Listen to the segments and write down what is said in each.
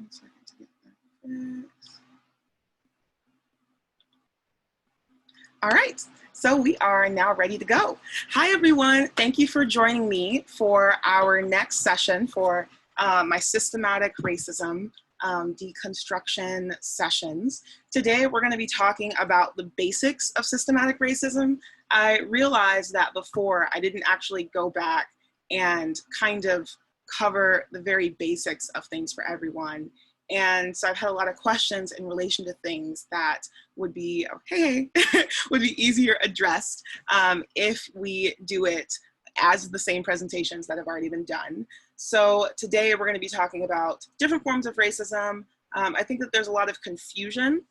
1 second to get that fixed. All right, so we are now ready to go. Hi, everyone. Thank you for joining me for our next session for my systematic racism deconstruction sessions. Today, we're going to be talking about the basics of systematic racism. I realized that before I didn't actually go back and kind of cover the very basics of things for everyone. And so I've had a lot of questions in relation to things that would be, okay, would be easier addressed if we do it as the same presentations that have already been done. So today we're going to be talking about different forms of racism. I think that there's a lot of confusion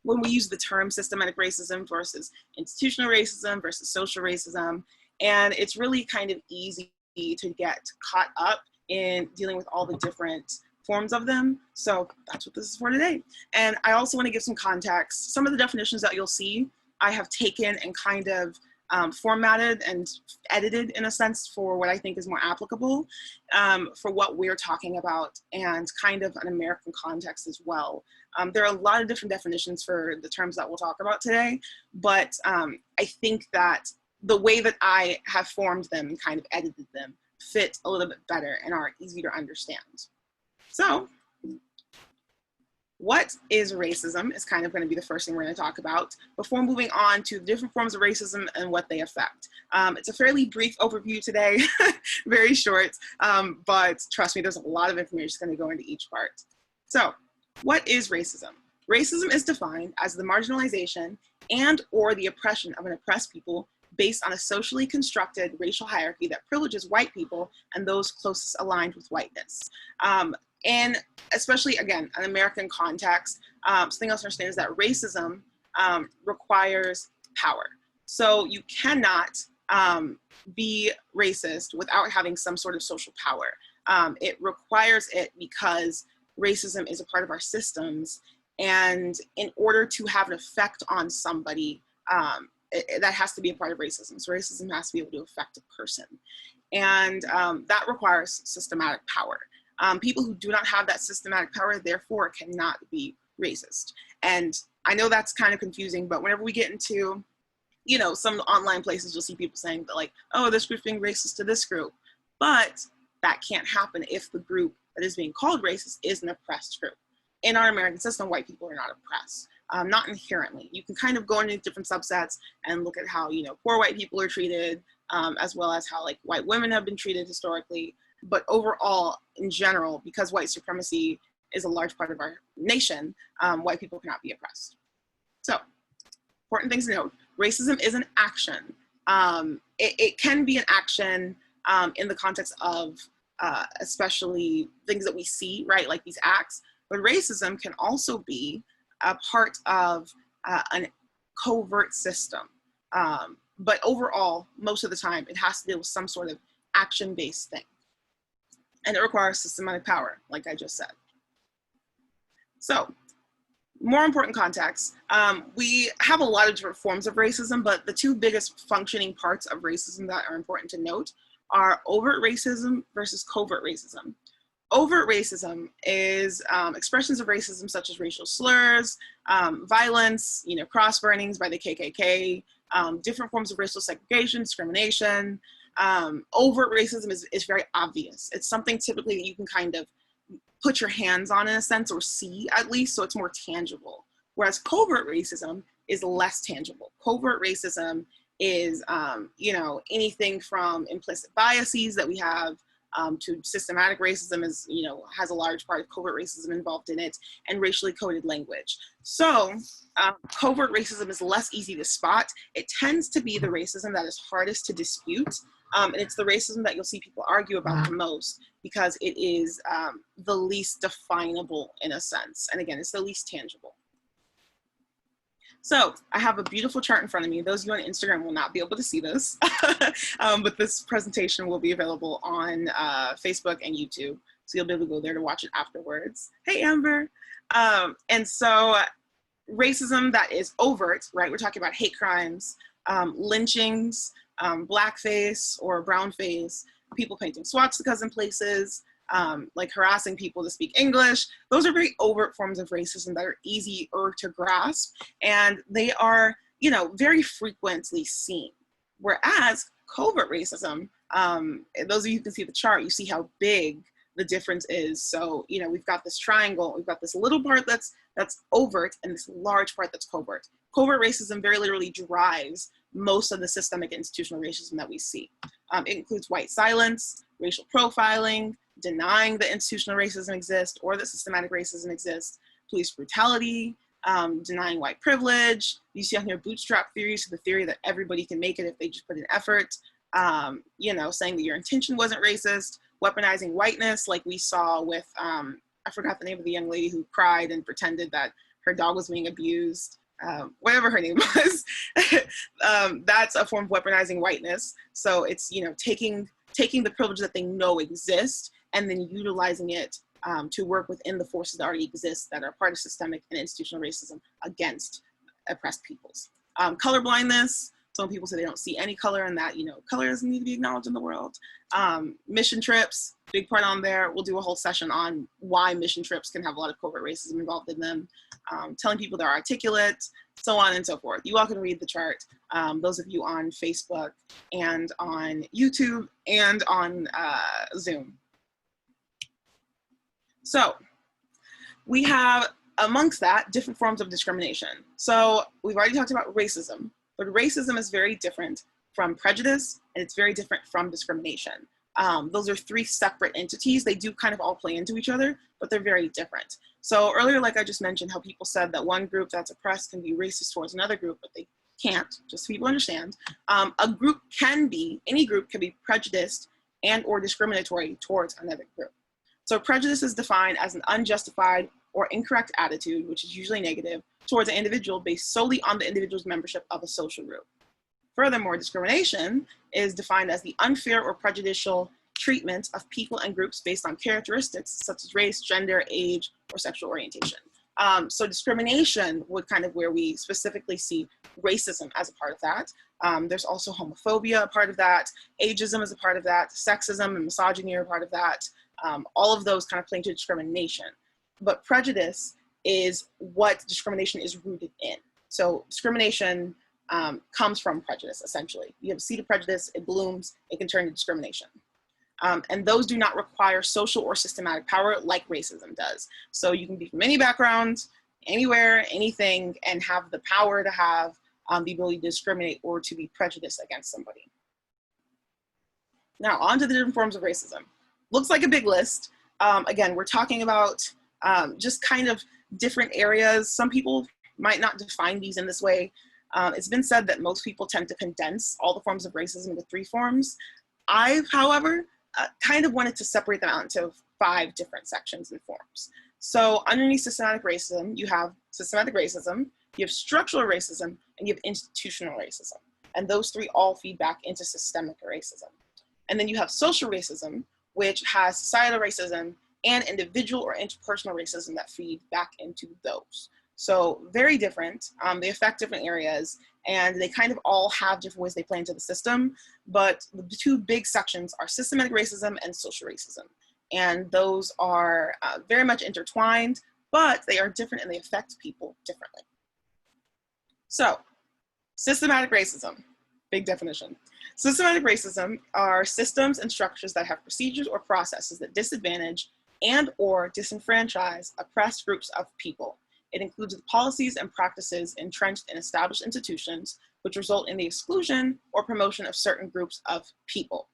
when we use the term systematic racism versus institutional racism versus social racism. And it's really kind of easy to get caught up in dealing with all the different forms of them. So that's what this is for today. And I also want to give some context. Some of the definitions that you'll see, I have taken and kind of formatted and edited in a sense for what I think is more applicable for what we're talking about and kind of an American context as well. There are a lot of different definitions for the terms that we'll talk about today, but I think that the way that I have formed them and kind of edited them fit a little bit better and are easy to understand. So, what is racism is kind of going to be the first thing we're going to talk about before moving on to the different forms of racism and what they affect. It's a fairly brief overview today, very short, but trust me, there's a lot of information that's going to go into each part. So, what is racism? Racism is defined as the marginalization and or the oppression of an oppressed people based on a socially constructed racial hierarchy that privileges white people and those closest aligned with whiteness. And especially, again, an American context, something else to understand is that racism requires power. So you cannot be racist without having some sort of social power. It requires it because racism is a part of our systems. And in order to have an effect on somebody, that has to be a part of racism. So racism has to be able to affect a person. And that requires systematic power. People who do not have that systematic power, therefore, cannot be racist. And I know that's kind of confusing, but whenever we get into, you know, some online places, you'll see people saying that like, oh, this group's being racist to this group. But that can't happen if the group that is being called racist is an oppressed group. In our American system, white people are not oppressed. Not inherently. You can kind of go into different subsets and look at how, you know, poor white people are treated, as well as how like white women have been treated historically. But overall, in general, because white supremacy is a large part of our nation, white people cannot be oppressed. So, important things to note, racism is an action. It can be an action in the context of especially things that we see, right, like these acts, but racism can also be a part of a covert system. But overall, most of the time, it has to deal with some sort of action-based thing. And it requires systematic power, like I just said. So, more important context, we have a lot of different forms of racism, but the two biggest functioning parts of racism that are important to note are overt racism versus covert racism. Overt racism is expressions of racism such as racial slurs, violence, you know, cross burnings by the KKK, different forms of racial segregation, discrimination. Overt racism is very obvious. It's something typically that you can kind of put your hands on in a sense, or see at least, so it's more tangible. Whereas covert racism is less tangible. Covert racism is, you know, anything from implicit biases that we have to systematic racism is, you know, has a large part of covert racism involved in it, and racially coded language. So covert racism is less easy to spot. It tends to be the racism that is hardest to dispute. And it's the racism that you'll see people argue about the most because it is the least definable in a sense. And again, it's the least tangible. So I have a beautiful chart in front of me. Those of you on Instagram will not be able to see this, but this presentation will be available on Facebook and YouTube. So you'll be able to go there to watch it afterwards. Hey, Amber. And so racism that is overt, right? We're talking about hate crimes, lynchings, blackface or brownface, people painting swastikas in places, like harassing people to speak English. Those are very overt forms of racism that are easier to grasp, and they are, very frequently seen. Whereas covert racism, those of you who can see the chart, you see how big the difference is. So, we've got this triangle, we've got this little part that's overt and this large part that's covert. Covert racism very literally drives most of the systemic institutional racism that we see. It includes white silence, racial profiling, denying that institutional racism exists or that systematic racism exists, police brutality, denying white privilege. You see on here bootstrap theories, so the theory that everybody can make it if they just put in effort, saying that your intention wasn't racist, weaponizing whiteness, like we saw with, I forgot the name of the young lady who cried and pretended that her dog was being abused. Whatever her name was, that's a form of weaponizing whiteness. So it's, taking the privilege that they know exists and then utilizing it to work within the forces that already exist that are part of systemic and institutional racism against oppressed peoples. Colorblindness, some people say they don't see any color and that, color doesn't need to be acknowledged in the world. Mission trips, big part on there. We'll do a whole session on why mission trips can have a lot of covert racism involved in them. Telling people they're articulate, so on and so forth. You all can read the chart. Those of you on Facebook and on YouTube and on Zoom. So we have amongst that different forms of discrimination. So we've already talked about racism, but racism is very different from prejudice and it's very different from discrimination. Those are three separate entities. They do kind of all play into each other, but they're very different. So earlier, like I just mentioned, how people said that one group that's oppressed can be racist towards another group, but they can't, just so people understand. Any group can be prejudiced and or discriminatory towards another group. So prejudice is defined as an unjustified or incorrect attitude, which is usually negative, towards an individual based solely on the individual's membership of a social group. Furthermore, discrimination is defined as the unfair or prejudicial treatment of people and groups based on characteristics such as race, gender, age, or sexual orientation. So discrimination would kind of where we specifically see racism as a part of that. There's also homophobia a part of that, ageism is a part of that, sexism and misogyny are a part of that. All of those kind of play into discrimination. But prejudice is what discrimination is rooted in. So discrimination comes from prejudice, essentially. You have a seed of prejudice, it blooms, it can turn to discrimination. And those do not require social or systematic power like racism does. So you can be from any background, anywhere, anything, and have the power to have the ability to discriminate or to be prejudiced against somebody. Now, on to the different forms of racism. Looks like a big list. Again, we're talking about just kind of different areas. Some people might not define these in this way. It's been said that most people tend to condense all the forms of racism into 3 forms. I've, however, kind of wanted to separate them out into 5 different sections and forms. So underneath systematic racism, you have systematic racism, you have structural racism, and you have institutional racism. And those 3 all feed back into systemic racism. And then you have social racism, which has societal racism and individual or interpersonal racism that feed back into those. So very different, they affect different areas, and they kind of all have different ways they play into the system, but the 2 big sections are systematic racism and social racism. And those are very much intertwined, but they are different and they affect people differently. So, systematic racism, big definition. Systematic racism are systems and structures that have procedures or processes that disadvantage and or disenfranchise oppressed groups of people. It includes the policies and practices entrenched in established institutions, which result in the exclusion or promotion of certain groups of people.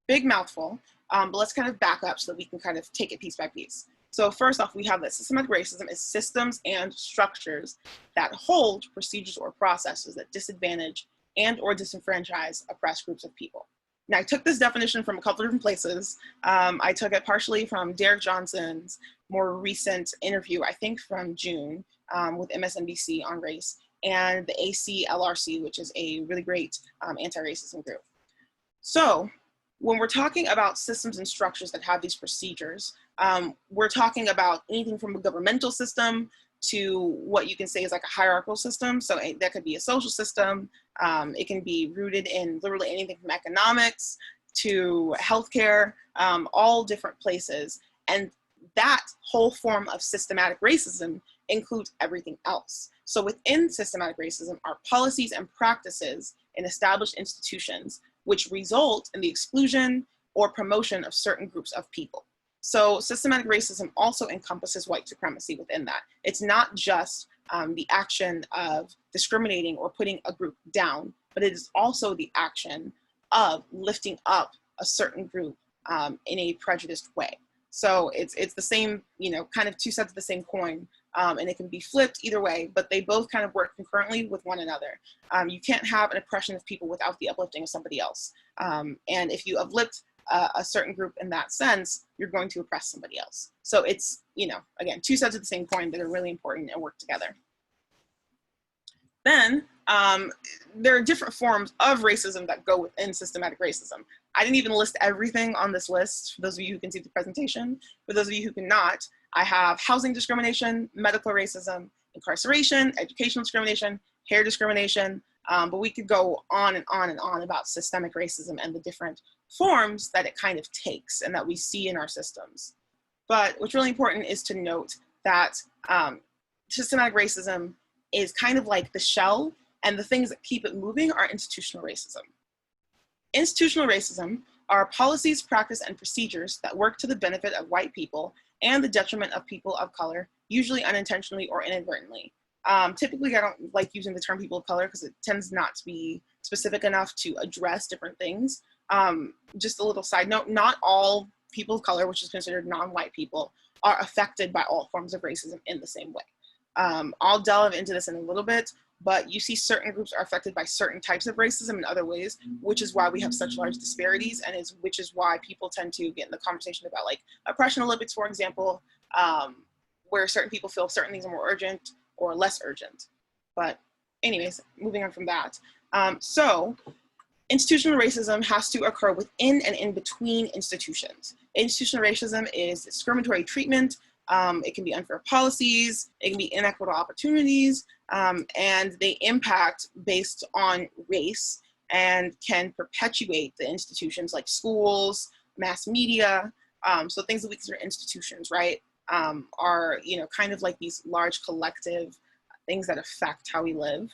Big mouthful, but let's kind of back up so that we can kind of take it piece by piece. So first off, we have that systematic racism is systems and structures that hold procedures or processes that disadvantage and or disenfranchise oppressed groups of people. Now, I took this definition from a couple of different places. I took it partially from Derek Johnson's more recent interview, I think from June, with MSNBC on race, and the ACLRC, which is a really great anti-racism group. So when we're talking about systems and structures that have these procedures, we're talking about anything from a governmental system to what you can say is like a hierarchical system. So that could be a social system. It can be rooted in literally anything from economics to healthcare, all different places. And that whole form of systematic racism includes everything else. So within systematic racism are policies and practices in established institutions which result in the exclusion or promotion of certain groups of people. So systematic racism also encompasses white supremacy within that. It's not just the action of discriminating or putting a group down, but it is also the action of lifting up a certain group in a prejudiced way. So it's the same, kind of two sides of the same coin, and it can be flipped either way, but they both kind of work concurrently with one another. You can't have an oppression of people without the uplifting of somebody else. And if you uplift a certain group in that sense, you're going to oppress somebody else. So it's, again, two sides of the same coin that are really important and work together. Then there are different forms of racism that go within systematic racism. I didn't even list everything on this list for those of you who can see the presentation. For those of you who cannot, I have housing discrimination, medical racism, incarceration, educational discrimination, hair discrimination, but we could go on and on and on about systemic racism and the different forms that it kind of takes and that we see in our systems. But what's really important is to note that systematic racism is kind of like the shell, and the things that keep it moving are institutional racism. Institutional racism are policies, practice, and procedures that work to the benefit of white people and the detriment of people of color, usually unintentionally or inadvertently. Typically, I don't like using the term people of color because it tends not to be specific enough to address different things. Just a little side note, not all people of color, which is considered non-white people, are affected by all forms of racism in the same way. I'll delve into this in a little bit, but you see certain groups are affected by certain types of racism in other ways, which is why we have such large disparities, and which is why people tend to get in the conversation about like oppression Olympics, for example, where certain people feel certain things are more urgent or less urgent. But anyways, moving on from that. So institutional racism has to occur within and in between institutions. Institutional racism is discriminatory treatment. It can be unfair policies, it can be inequitable opportunities, and they impact based on race and can perpetuate the institutions like schools, mass media. So things that we consider institutions, right, are, kind of like these large collective things that affect how we live.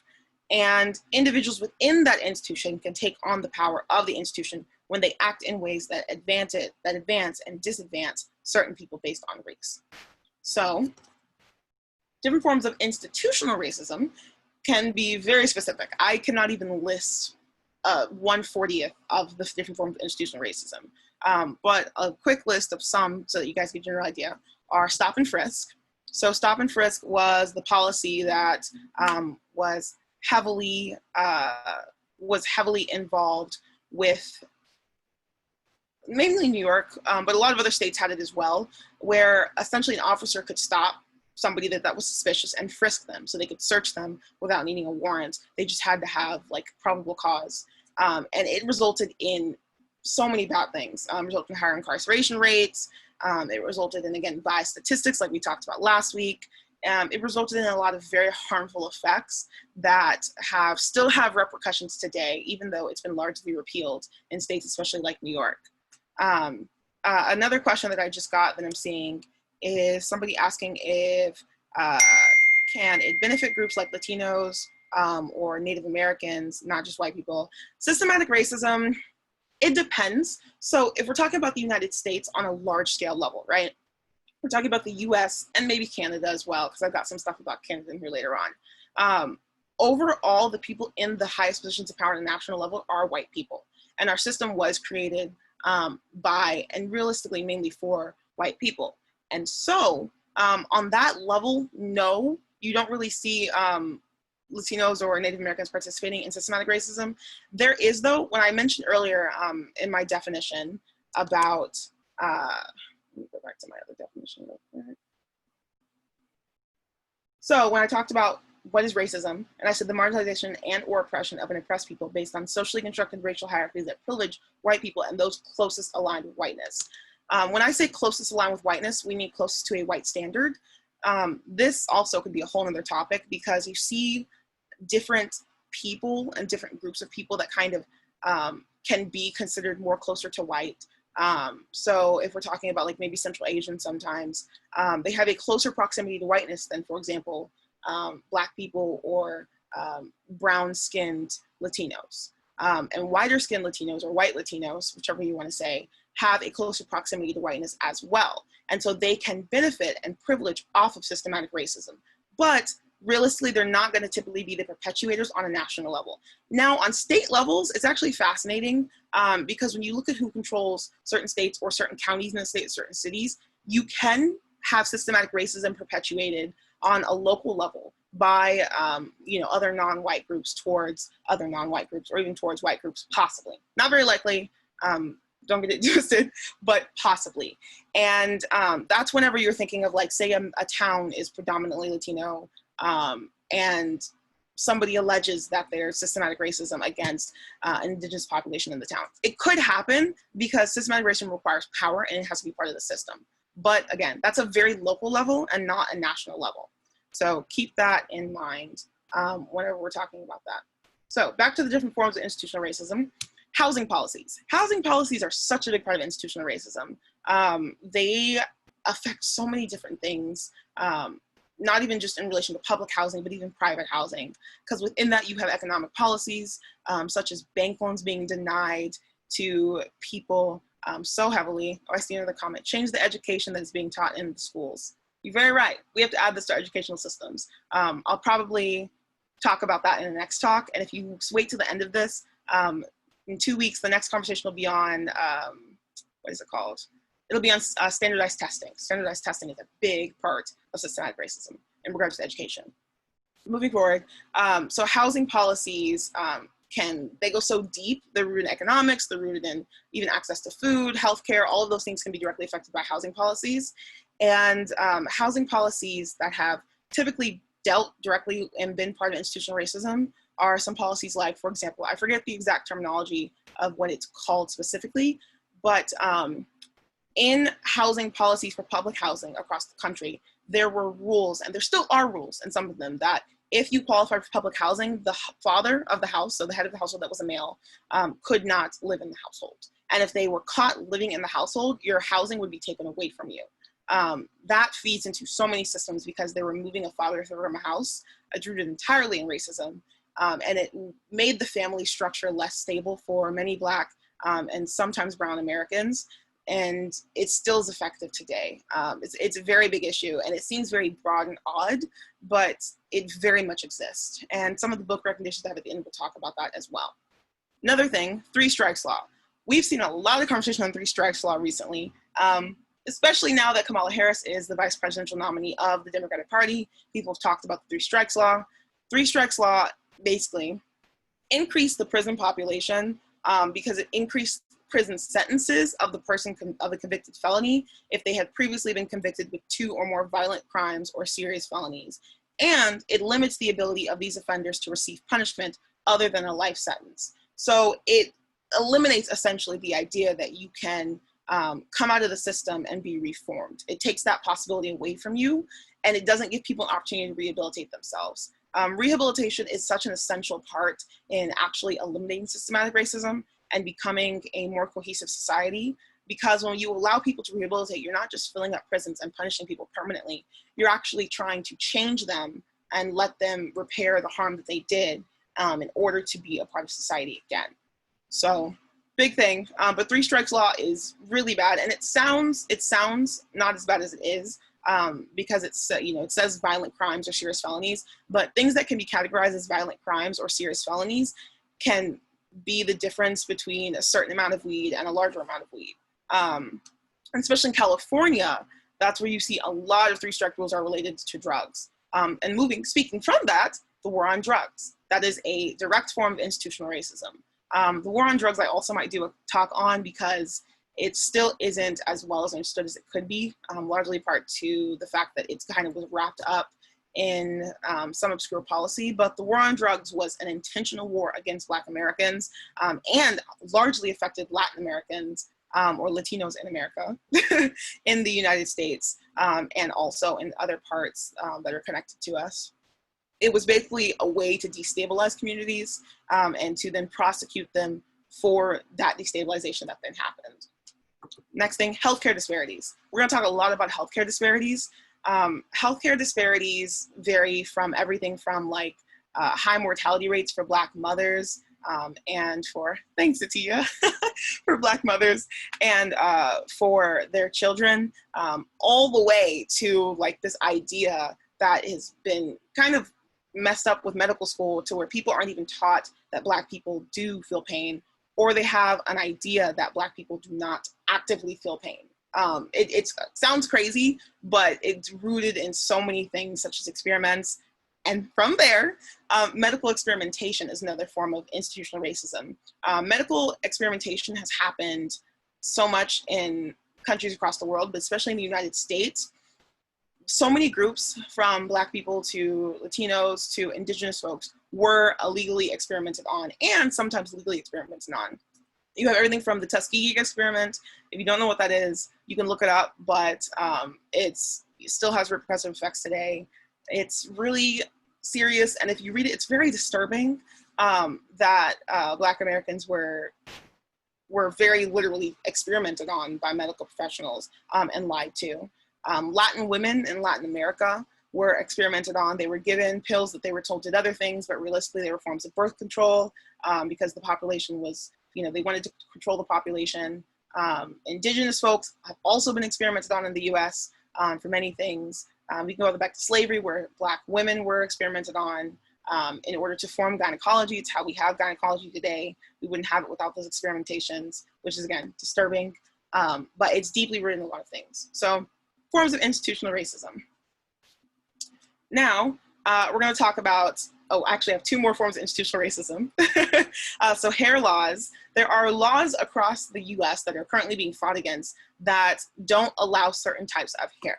And individuals within that institution can take on the power of the institution when they act in ways that advance and disadvance certain people based on race. So different forms of institutional racism can be very specific. I cannot even list 1/40th of the different forms of institutional racism. But a quick list of some so that you guys get a general idea are stop and frisk. So stop and frisk was the policy that was heavily involved with mainly New York, but a lot of other states had it as well, where essentially an officer could stop somebody that was suspicious and frisk them. So they could search them without needing a warrant. They just had to have like probable cause. And it resulted in so many bad things. Resulted in higher incarceration rates. It resulted in, again, biased statistics like we talked about last week. It resulted in a lot of very harmful effects that still have repercussions today, even though it's been largely repealed in states, especially like New York. Another question that I just got that I'm seeing is somebody asking if can it benefit groups like Latinos or Native Americans, not just white people? Systematic racism, it depends. So if we're talking about the United States on a large scale level, right? We're talking about the US and maybe Canada as well, because I've got some stuff about Canada in here later on. Overall, the people in the highest positions of power at the national level are white people. And our system was created by and realistically mainly for white people. And so on that level, no, you don't really see Latinos or Native Americans participating in systematic racism. There is, though, when I mentioned earlier in my definition about, let me go back to my other definition real quick. So when I talked about what is racism, and I said the marginalization and or oppression of an oppressed people based on socially constructed racial hierarchies that privilege white people and those closest aligned with whiteness. When I say closest aligned with whiteness, we mean closest to a white standard. This also could be a whole other topic because you see different people and different groups of people that kind of can be considered more closer to white. So if we're talking about like maybe Central Asian sometimes, they have a closer proximity to whiteness than, for example, Black people or brown-skinned Latinos. And whiter-skinned Latinos or white Latinos, whichever you want to say, have a closer proximity to whiteness as well. And so they can benefit and privilege off of systematic racism. But realistically, they're not going to typically be the perpetuators on a national level. Now, on state levels, it's actually fascinating because when you look at who controls certain states or certain counties in the state, certain cities, you can have systematic racism perpetuated on a local level by other non-white groups towards other non-white groups, or even towards white groups, possibly. Not very likely, don't get it twisted, but possibly. And that's whenever you're thinking of, like, say a town is predominantly Latino, and somebody alleges that there's systematic racism against an indigenous population in the town. It could happen because systematic racism requires power and it has to be part of the system. But again, that's a very local level and not a national level. So keep that in mind whenever we're talking about that. So back to the different forms of institutional racism. Housing policies. Housing policies are such a big part of institutional racism. They affect so many different things, not even just in relation to public housing, but even private housing. Because within that, you have economic policies, such as bank loans being denied to people so heavily. Oh, I see another comment. Change the education that is being taught in the schools. You're very right. We have to add this to our educational systems. I'll probably talk about that in the next talk. And if you wait to the end of this, in 2 weeks, the next conversation will be on, what is it called? It'll be on standardized testing. Standardized testing is a big part of systematic racism in regards to education. Moving forward, so housing policies they go so deep. They're rooted in economics, they're rooted in even access to food, healthcare, all of those things can be directly affected by housing policies. And housing policies that have typically dealt directly and been part of institutional racism are some policies like, for example, I forget the exact terminology of what it's called specifically, but in housing policies for public housing across the country, there were rules, and there still are rules in some of them, that if you qualified for public housing, the father of the house, so the head of the household that was a male, could not live in the household. And if they were caught living in the household, your housing would be taken away from you. That feeds into so many systems because they're removing a father from a house. It's rooted entirely in racism. And it made the family structure less stable for many Black and sometimes brown Americans. And it still is effective today. It's a very big issue, and it seems very broad and odd, but it very much exists. And some of the book recommendations I have at the end will talk about that as well. Another thing, 3 strikes law. We've seen a lot of conversation on 3 strikes law recently, especially now that Kamala Harris is the vice presidential nominee of the Democratic Party. People have talked about the 3 strikes law. 3 strikes law basically increased the prison population because it increased prison sentences of the person of a convicted felony if they had previously been convicted with 2 or more violent crimes or serious felonies. And it limits the ability of these offenders to receive punishment other than a life sentence. So it eliminates essentially the idea that you can come out of the system and be reformed. It takes that possibility away from you, and it doesn't give people an opportunity to rehabilitate themselves. Rehabilitation is such an essential part in actually eliminating systematic racism and becoming a more cohesive society, because when you allow people to rehabilitate, you're not just filling up prisons and punishing people permanently, you're actually trying to change them and let them repair the harm that they did in order to be a part of society again. So big thing, but 3 strikes law is really bad, and it sounds not as bad as it is, because it's, it says violent crimes or serious felonies, but things that can be categorized as violent crimes or serious felonies can be the difference between a certain amount of weed and a larger amount of weed. And especially in California, that's where you see a lot of 3 strike rules are related to drugs. And speaking from that, the war on drugs. That is a direct form of institutional racism. The war on drugs I also might do a talk on because it still isn't as well as understood as it could be, largely part to the fact that it's kind of was wrapped up in some obscure policy, but the war on drugs was an intentional war against Black Americans and largely affected Latin Americans or Latinos in America in the United States and also in other parts that are connected to us. It was basically a way to destabilize communities and to then prosecute them for that destabilization that then happened. Next thing, healthcare disparities. We're gonna talk a lot about healthcare disparities. Healthcare disparities vary from everything from like high mortality rates for Black mothers and for, thanks Atia, for Black mothers and for their children, all the way to like this idea that has been kind of messed up with medical school to where people aren't even taught that Black people do feel pain, or they have an idea that Black people do not actively feel pain. It sounds crazy, but it's rooted in so many things such as experiments. And from there, medical experimentation is another form of institutional racism. Medical experimentation has happened so much in countries across the world, but especially in the United States. So many groups, from Black people to Latinos to Indigenous folks, were illegally experimented on and sometimes legally experimented on. You have everything from the Tuskegee experiment. If you don't know what that is, you can look it up, but it still has repercussive effects today. It's really serious, and if you read it, it's very disturbing that Black Americans were very literally experimented on by medical professionals and lied to. Latin women in Latin America were experimented on. They were given pills that they were told did other things, but realistically they were forms of birth control because the population was, they wanted to control the population. Indigenous folks have also been experimented on in the US for many things. We can go back to slavery, where Black women were experimented on in order to form gynecology. It's how we have gynecology today. We wouldn't have it without those experimentations, which is, again, disturbing, but it's deeply rooted in a lot of things. So, forms of institutional racism. Now, we're going to talk about, actually I have two more forms of institutional racism. So hair laws. There are laws across the US that are currently being fought against that don't allow certain types of hair.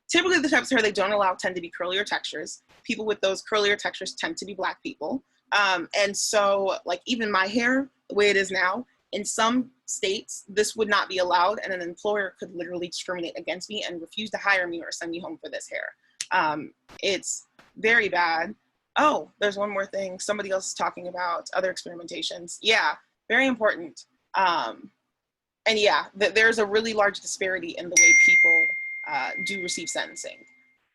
Typically the types of hair they don't allow tend to be curlier textures. People with those curlier textures tend to be Black people. And so like even my hair, the way it is now, in some states, this would not be allowed, and an employer could literally discriminate against me and refuse to hire me or send me home for this hair. It's very bad. Oh, there's one more thing. Somebody else is talking about other experimentations. Yeah, very important. And yeah, there's a really large disparity in the way people do receive sentencing.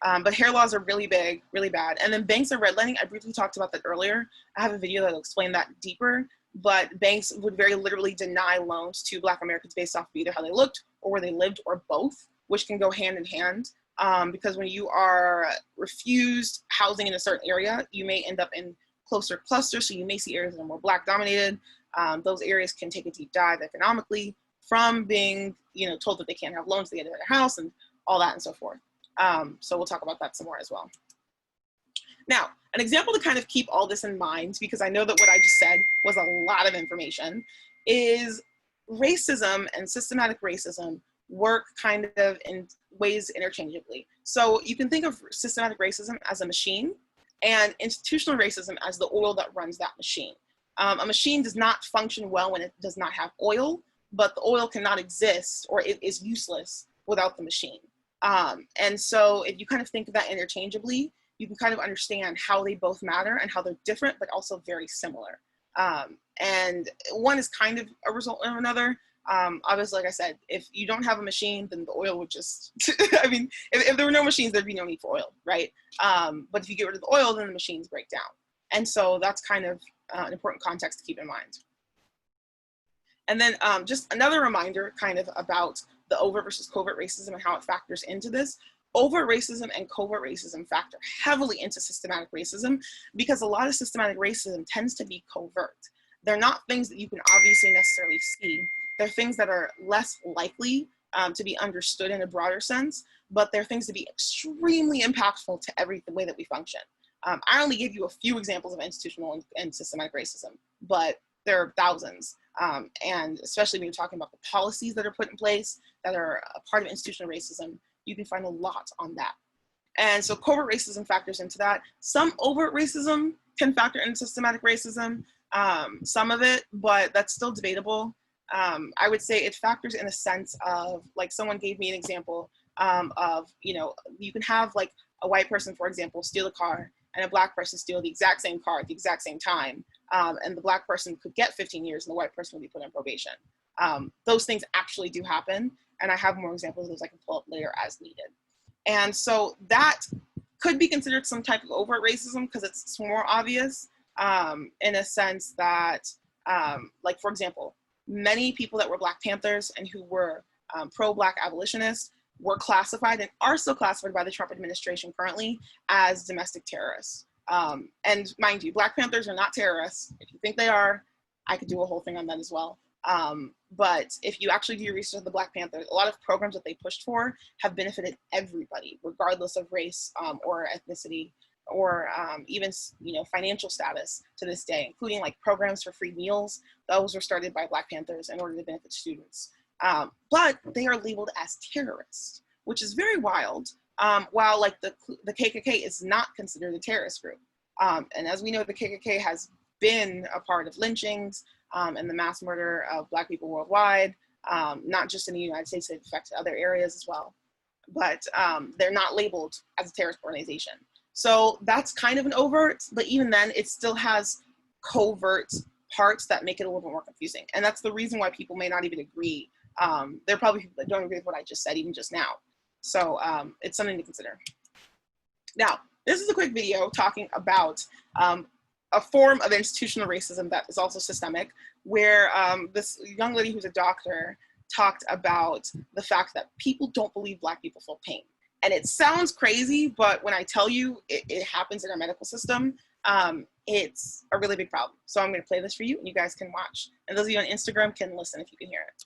But hair laws are really big, really bad. And then banks and redlining, I briefly talked about that earlier. I have a video that'll explain that deeper, but banks would very literally deny loans to Black Americans based off of either how they looked or where they lived or both, which can go hand in hand. Because when you are refused housing in a certain area, you may end up in closer clusters. So you may see areas that are more Black dominated. Those areas can take a deep dive economically from being, told that they can't have loans to get into their house and all that and so forth. So we'll talk about that some more as well. Now, an example to kind of keep all this in mind, because I know that what I just said was a lot of information, is racism and systematic racism work kind of in ways interchangeably. So you can think of systematic racism as a machine and institutional racism as the oil that runs that machine. A machine does not function well when it does not have oil, but the oil cannot exist, or it is useless without the machine. And so if you kind of think of that interchangeably, you can kind of understand how they both matter and how they're different, but also very similar. And one is kind of a result of another. Obviously, like I said, if you don't have a machine, then the oil would just, I mean, if there were no machines, there'd be no need for oil, right? But if you get rid of the oil, then the machines break down. And so that's kind of an important context to keep in mind. And then just another reminder kind of about the overt versus covert racism and how it factors into this. Overt racism and covert racism factor heavily into systematic racism because a lot of systematic racism tends to be covert. They're not things that you can obviously necessarily see. They're things that are less likely to be understood in a broader sense, but they're things to be extremely impactful to the way that we function. I only gave you a few examples of institutional and systematic racism, but there are thousands. And especially when you're talking about the policies that are put in place that are a part of institutional racism, you can find a lot on that. And so covert racism factors into that. Some overt racism can factor into systematic racism, some of it, but that's still debatable. I would say it factors in a sense of, like, someone gave me an example of, you can have like a white person, for example, steal a car and a Black person steal the exact same car at the exact same time. and the Black person could get 15 years and the white person would be put on probation. Those things actually do happen, and I have more examples of those I can pull up later as needed. And so that could be considered some type of overt racism because it's more obvious, in a sense that, like, for example, many people that were Black Panthers and who were pro-Black abolitionists were classified and are still classified by the Trump administration currently as domestic terrorists. And mind you, Black Panthers are not terrorists. If you think they are, I could do a whole thing on that as well. But if you actually do your research of the Black Panthers, a lot of programs that they pushed for have benefited everybody, regardless of race or ethnicity or even, you know, financial status to this day, including like programs for free meals. Those were started by Black Panthers in order to benefit students. But they are labeled as terrorists, which is very wild. While like the KKK is not considered a terrorist group. And as we know, the KKK has been a part of lynchings and the mass murder of Black people worldwide, not just in the United States, they've affected other areas as well. But they're not labeled as a terrorist organization. So that's kind of an overt, but even then it still has covert parts that make it a little bit more confusing. And that's the reason why people may not even agree. There are probably people that don't agree with what I just said, even just now. So it's something to consider. Now, this is a quick video talking about a form of institutional racism that is also systemic, where this young lady who's a doctor talked about the fact that people don't believe Black people feel pain. And it sounds crazy, but when I tell you it happens in our medical system, it's a really big problem. So I'm going to play this for you and you guys can watch. And those of you on Instagram can listen if you can hear it.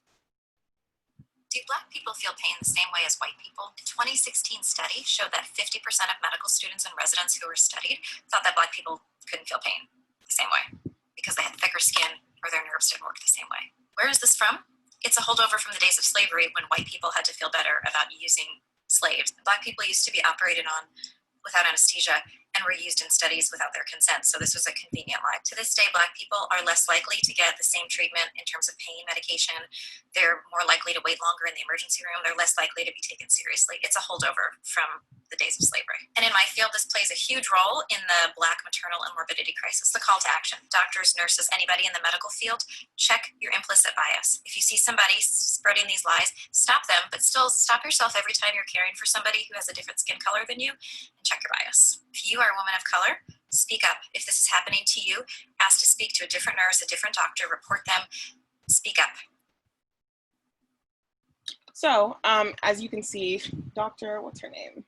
Do Black people feel pain the same way as white people? A 2016 study showed that 50% of medical students and residents who were studied thought that Black people couldn't feel pain the same way because they had thicker skin or their nerves didn't work the same way. Where is this from? It's a holdover from the days of slavery when white people had to feel better about using slaves. Black people used to be operated on without anesthesia and were used in studies without their consent. So this was a convenient lie. To this day, Black people are less likely to get the same treatment in terms of pain medication. They're more likely to wait longer in the emergency room. They're less likely to be taken seriously. It's a holdover from the days of slavery. And in my field, this plays a huge role in the Black maternal and morbidity crisis. The call to action. Doctors, nurses, anybody in the medical field, check your implicit bias. If you see somebody spreading these lies, stop them, but still stop yourself every time you're caring for somebody who has a different skin color than you and check your bias. If you are a woman of color, speak up. If this is happening to you, ask to speak to a different nurse, a different doctor, report them, speak up. So, as you can see, what's her name?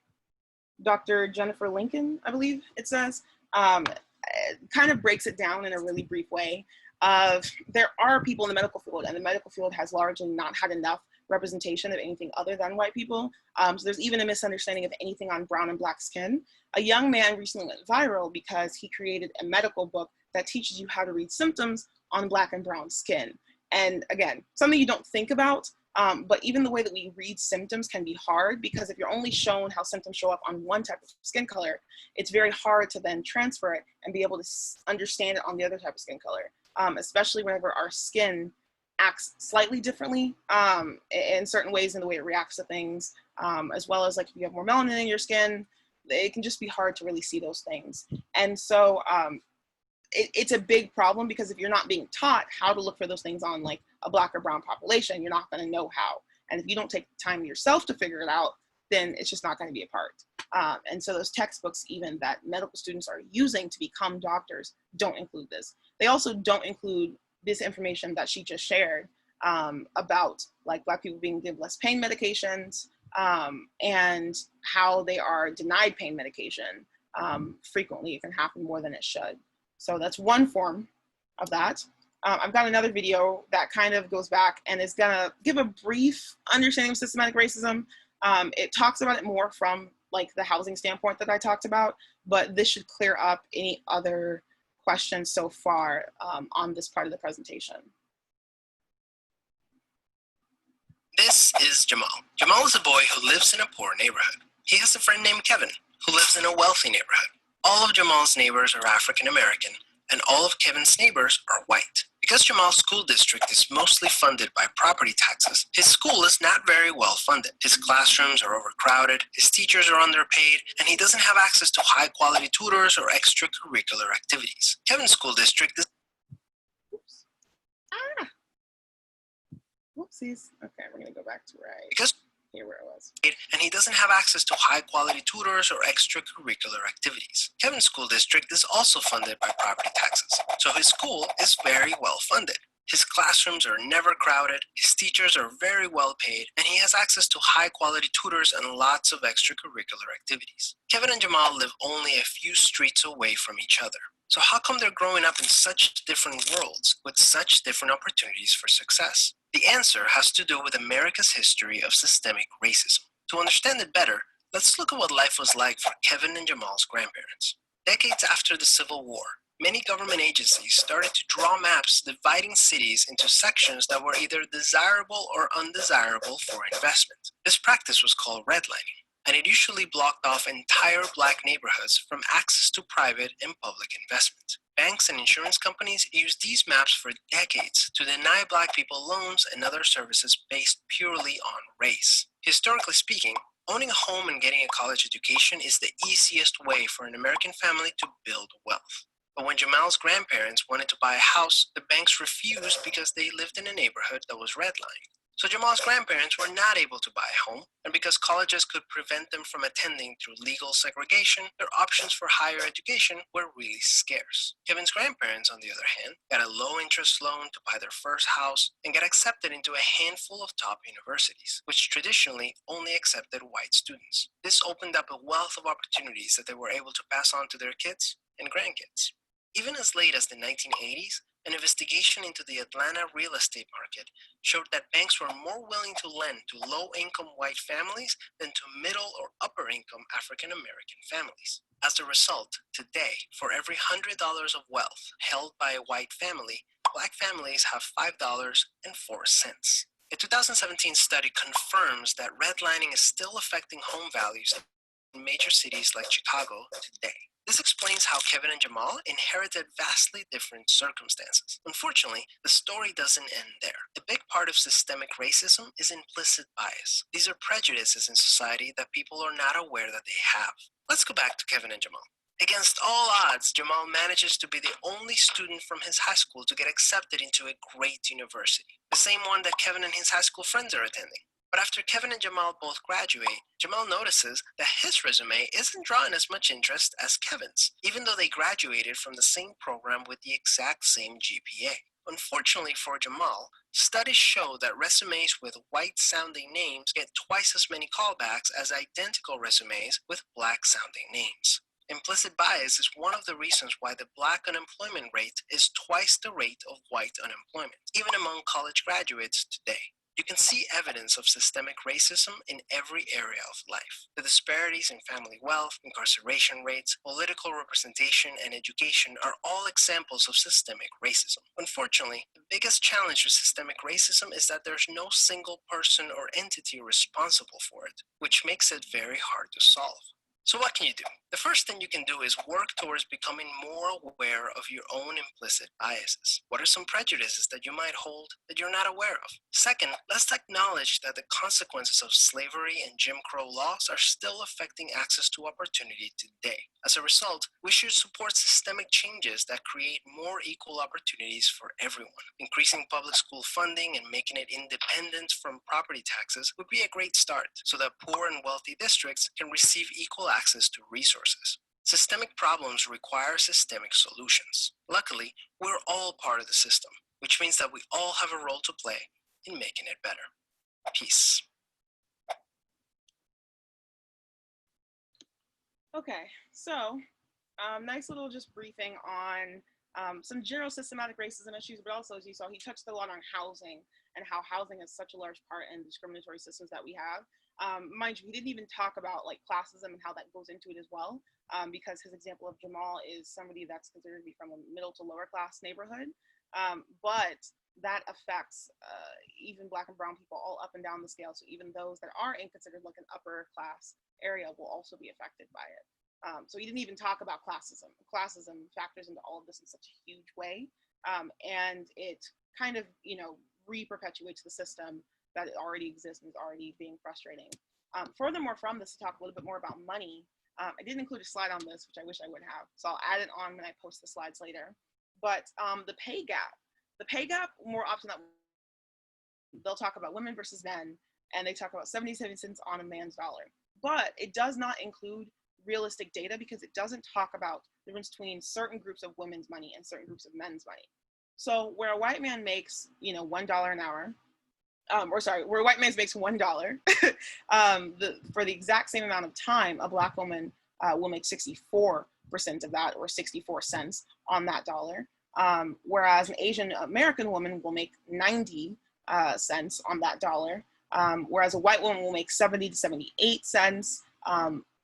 Dr. Jennifer Lincoln, I believe it says, kind of breaks it down in a really brief way of there are people in the medical field, and the medical field has largely not had enough representation of anything other than white people. So there's even a misunderstanding of anything on brown and Black skin. A young man recently went viral because he created a medical book that teaches you how to read symptoms on Black and brown skin. And again, something you don't think about, but even the way that we read symptoms can be hard because if you're only shown how symptoms show up on one type of skin color, it's very hard to then transfer it and be able to understand it on the other type of skin color, especially whenever our skin acts slightly differently in certain ways in the way it reacts to things, as well as like if you have more melanin in your skin, it can just be hard to really see those things. And so it's a big problem because if you're not being taught how to look for those things on like a Black or brown population, you're not going to know how. And if you don't take the time yourself to figure it out, then it's just not going to be a part. And so those textbooks even that medical students are using to become doctors don't include this. They also don't include this information that she just shared about like Black people being given less pain medications and how they are denied pain medication frequently. It can happen more than it should. So that's one form of that. I've got another video that kind of goes back and is gonna give a brief understanding of systematic racism. It talks about it more from like the housing standpoint that I talked about, but this should clear up any other questions so far on this part of the presentation. This is Jamal. Jamal is a boy who lives in a poor neighborhood. He has a friend named Kevin who lives in a wealthy neighborhood. All of Jamal's neighbors are African American, and all of Kevin's neighbors are white. Because Jamal's school district is mostly funded by property taxes, his school is not very well funded. His classrooms are overcrowded, his teachers are underpaid, and he doesn't have access to high-quality tutors or extracurricular activities. Kevin's school district is Ah, whoopsies. Okay, we're gonna go back to right Because here where it was. and he doesn't have access to high-quality tutors or extracurricular activities. Kevin's school district is also funded by property taxes, so his school is very well funded. His classrooms are never crowded, his teachers are very well paid, and he has access to high-quality tutors and lots of extracurricular activities. Kevin and Jamal live only a few streets away from each other. So how come they're growing up in such different worlds with such different opportunities for success? The answer has to do with America's history of systemic racism. To understand it better, let's look at what life was like for Kevin and Jamal's grandparents. Decades after the Civil War, many government agencies started to draw maps dividing cities into sections that were either desirable or undesirable for investment. This practice was called redlining, and it usually blocked off entire Black neighborhoods from access to private and public investment. Banks and insurance companies used these maps for decades to deny Black people loans and other services based purely on race. Historically speaking, owning a home and getting a college education is the easiest way for an American family to build wealth. But when Jamal's grandparents wanted to buy a house, the banks refused because they lived in a neighborhood that was redlined. So Jamal's grandparents were not able to buy a home, and because colleges could prevent them from attending through legal segregation, their options for higher education were really scarce. Kevin's grandparents, on the other hand, got a low-interest loan to buy their first house and got accepted into a handful of top universities, which traditionally only accepted white students. This opened up a wealth of opportunities that they were able to pass on to their kids and grandkids. Even as late as the 1980s, an investigation into the Atlanta real estate market showed that banks were more willing to lend to low-income white families than to middle or upper-income African-American families. As a result, today, for every $100 of wealth held by a white family, Black families have $5.04. A 2017 study confirms that redlining is still affecting home values in major cities like Chicago today. This explains how Kevin and Jamal inherited vastly different circumstances. Unfortunately, the story doesn't end there. A big part of systemic racism is implicit bias. These are prejudices in society that people are not aware that they have. Let's go back to Kevin and Jamal. Against all odds, Jamal manages to be the only student from his high school to get accepted into a great university, the same one that Kevin and his high school friends are attending. But after Kevin and Jamal both graduate, Jamal notices that his resume isn't drawing as much interest as Kevin's, even though they graduated from the same program with the exact same GPA. Unfortunately for Jamal, studies show that resumes with white-sounding names get twice as many callbacks as identical resumes with Black-sounding names. Implicit bias is one of the reasons why the Black unemployment rate is twice the rate of white unemployment, even among college graduates today. You can see evidence of systemic racism in every area of life. The disparities in family wealth, incarceration rates, political representation, and education are all examples of systemic racism. Unfortunately, the biggest challenge with systemic racism is that there's no single person or entity responsible for it, which makes it very hard to solve. So what can you do? The first thing you can do is work towards becoming more aware of your own implicit biases. What are some prejudices that you might hold that you're not aware of? Second, let's acknowledge that the consequences of slavery and Jim Crow laws are still affecting access to opportunity today. As a result, we should support systemic changes that create more equal opportunities for everyone. Increasing public school funding and making it independent from property taxes would be a great start so that poor and wealthy districts can receive equal access to resources. Systemic problems require systemic solutions. Luckily, we're all part of the system, which means that we all have a role to play in making it better. Peace. Okay, so nice little just briefing on some general systematic racism issues, but also, as you saw, he touched a lot on housing and how housing is such a large part in discriminatory systems that we have. Mind you, he didn't even talk about like classism and how that goes into it as well, because his example of Jamal is somebody that's considered to be from a middle to lower class neighborhood, but that affects even Black and brown people all up and down the scale. So even those that are considered like an upper class area will also be affected by it. So he didn't even talk about classism. Classism factors into all of this in such a huge way, and it kind of, re-perpetuates the system that already exists and is already being frustrating. Furthermore, from this, to talk a little bit more about money, I didn't include a slide on this, which I wish I would have, so I'll add it on when I post the slides later. But the pay gap The pay gap, more often than they'll talk about women versus men, and they talk about 77 cents on a man's dollar. But it does not include realistic data because it doesn't talk about the difference between certain groups of women's money and certain groups of men's money. So where a white man makes, $1 an hour, where a white man makes $1, for the exact same amount of time, a Black woman will make 64% of that, or 64 cents on that dollar. Whereas an Asian American woman will make 90 cents on that dollar, whereas a white woman will make 70 to 78 cents,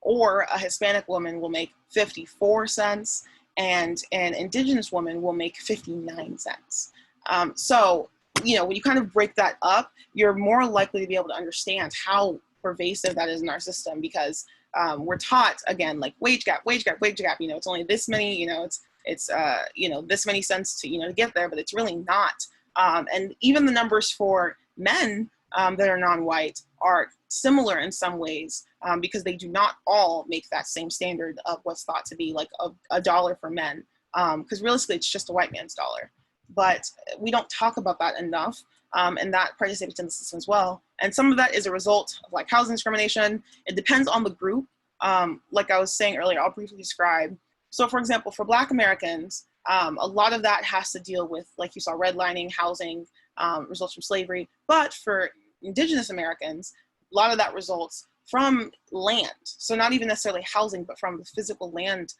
or a Hispanic woman will make 54 cents, and an indigenous woman will make 59 cents. So, when you kind of break that up, you're more likely to be able to understand how pervasive that is in our system, because we're taught, again, like wage gap, it's only this many, it's this many cents to get there, but it's really not. And even the numbers for men that are non-white are similar in some ways, because they do not all make that same standard of what's thought to be like a dollar for men, because realistically it's just a white man's dollar. But we don't talk about that enough, and that participates in the system as well. And some of that is a result of like housing discrimination. It depends on the group. Like I was saying earlier, I'll briefly describe. So for example, for Black Americans, a lot of that has to deal with, like you saw, redlining, housing, results from slavery. But for Indigenous Americans, a lot of that results from land. So not even necessarily housing, but from the physical land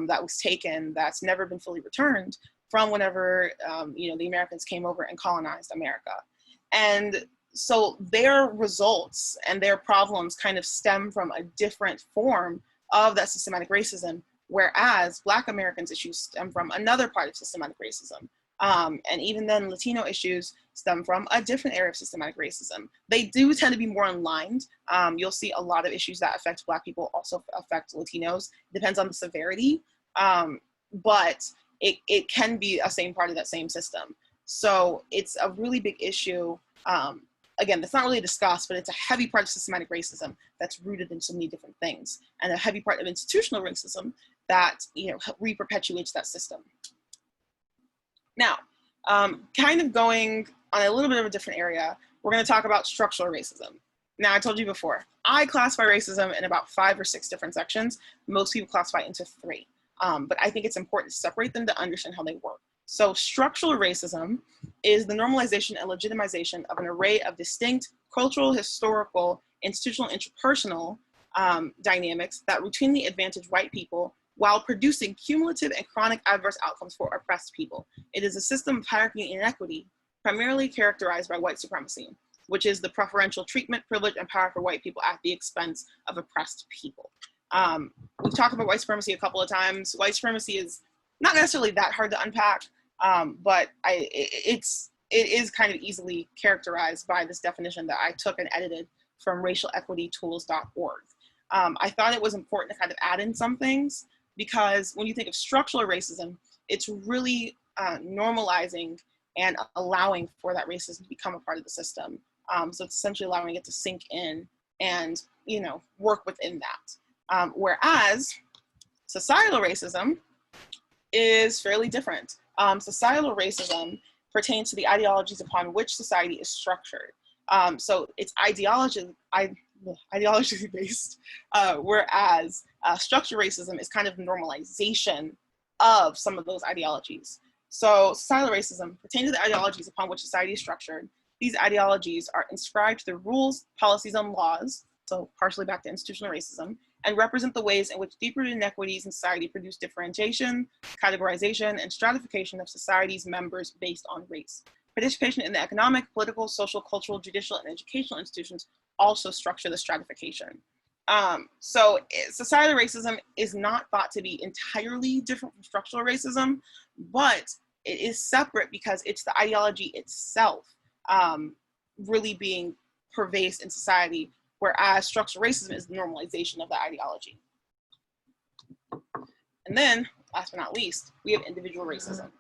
that was taken that's never been fully returned from whenever, the Americans came over and colonized America. And so their results and their problems kind of stem from a different form of that systematic racism, whereas Black Americans' issues stem from another part of systematic racism. And even then, Latino issues stem from a different area of systematic racism. They do tend to be more aligned. You'll see a lot of issues that affect Black people also affect Latinos. It depends on the severity, but it can be a same part of that same system. So it's a really big issue. Again, that's not really discussed, but it's a heavy part of systematic racism that's rooted in so many different things, and a heavy part of institutional racism that re-perpetuates that system. Now, kind of going on a little bit of a different area, we're going to talk about structural racism. Now, I told you before, I classify racism in about 5 or 6 different sections. Most people classify it into 3, but I think it's important to separate them to understand how they work. So structural racism is the normalization and legitimization of an array of distinct cultural, historical, institutional, interpersonal dynamics that routinely advantage white people while producing cumulative and chronic adverse outcomes for oppressed people. It is a system of hierarchy and inequity primarily characterized by white supremacy, which is the preferential treatment, privilege, and power for white people at the expense of oppressed people. We've talked about white supremacy a couple of times. White supremacy is not necessarily that hard to unpack, but it is kind of easily characterized by this definition that I took and edited from racialequitytools.org. I thought it was important to kind of add in some things, because when you think of structural racism, it's really normalizing and allowing for that racism to become a part of the system. So it's essentially allowing it to sink in and, work within that. Whereas societal racism is fairly different. Societal racism pertains to the ideologies upon which society is structured. So it's ideologically based, whereas structural racism is kind of normalization of some of those ideologies. So societal racism pertains to the ideologies upon which society is structured. These ideologies are inscribed to the rules, policies, and laws, so partially back to institutional racism, and represent the ways in which deep-rooted inequities in society produce differentiation, categorization, and stratification of society's members based on race. Participation in the economic, political, social, cultural, judicial, and educational institutions also structure the stratification. So societal racism is not thought to be entirely different from structural racism, but it is separate because it's the ideology itself really being pervasive in society, whereas structural racism is the normalization of the ideology. And then, last but not least, we have individual racism.